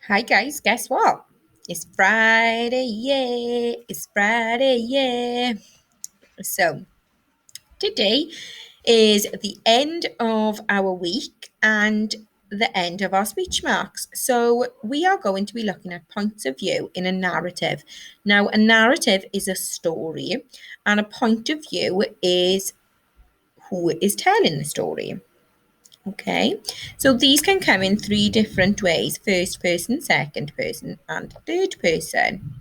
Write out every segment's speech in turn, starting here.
Hi guys, guess what? It's Friday, yeah. It's Friday, yeah. So, today is the end of our week and the end of our speech marks. So, we are going to be looking at points of view in a narrative. Now, a narrative is a story, and a point of view is who is telling the story. Okay, so these can come in three different ways: first person, second person, and third person.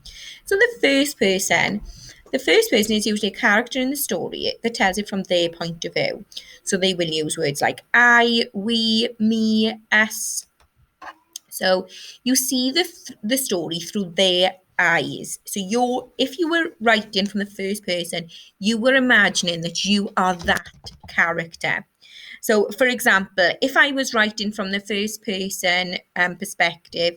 So the first person is usually a character in the story that tells it from their point of view. So they will use words like I, we, me, us. So you see the story through their eyes. So if you were writing from the first person, you were imagining that you are that character. So, for example, if I was writing from the first person perspective,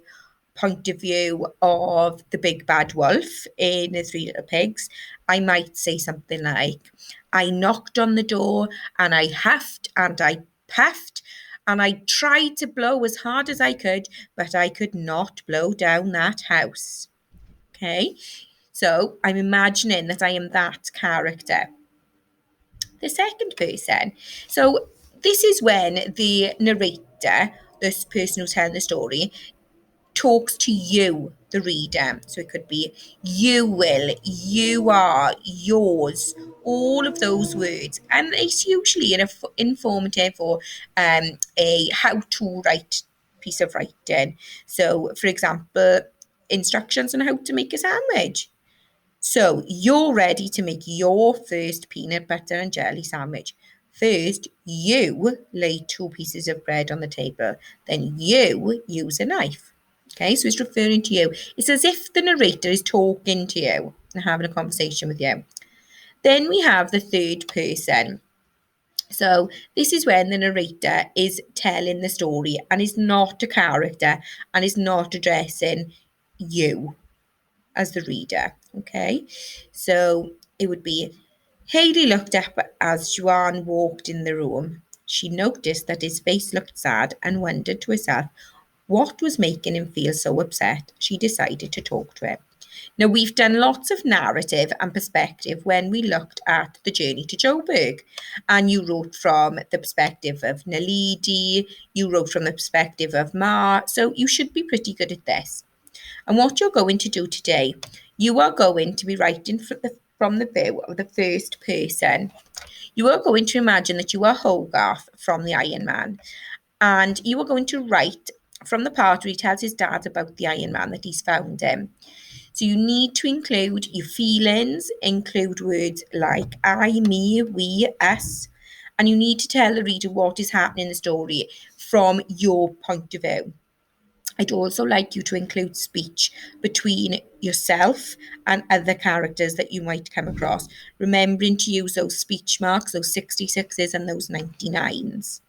point of view of the big bad wolf in the Three Little Pigs, I might say something like, I knocked on the door and I huffed and I puffed and I tried to blow as hard as I could, but I could not blow down that house. Okay, so I'm imagining that I am that character. The second person. So this is when the narrator, this person who's telling the story, talks to you, the reader. So it could be you will, you are, yours, all of those words. And it's usually an informative or a how to write piece of writing. So, for example, instructions on how to make a sandwich. So you're ready to make your first peanut butter and jelly sandwich. First, you lay two pieces of bread on the table. Then you use a knife. Okay, so it's referring to you. It's as if the narrator is talking to you and having a conversation with you. Then we have the third person. So this is when the narrator is telling the story and is not a character and is not addressing you as the reader. Okay, so it would be Haley looked up as Joanne walked in the room. She noticed that his face looked sad and wondered to herself what was making him feel so upset. She decided to talk to him. Now, we've done lots of narrative and perspective when we looked at the journey to Joburg. And you wrote from the perspective of Naledi, you wrote from the perspective of Ma, so you should be pretty good at this. And what you're going to do today, you are going to be writing from the view of the first person. You are going to imagine that you are Hogarth from the Iron Man, and you are going to write from the part where he tells his dad about the Iron Man that he's found him. So you need to include your feelings, include words like I, me, we, us, and you need to tell the reader what is happening in the story from your point of view. I'd also like you to include speech between yourself and other characters that you might come across, remembering to use those speech marks, those 66s and those 99s.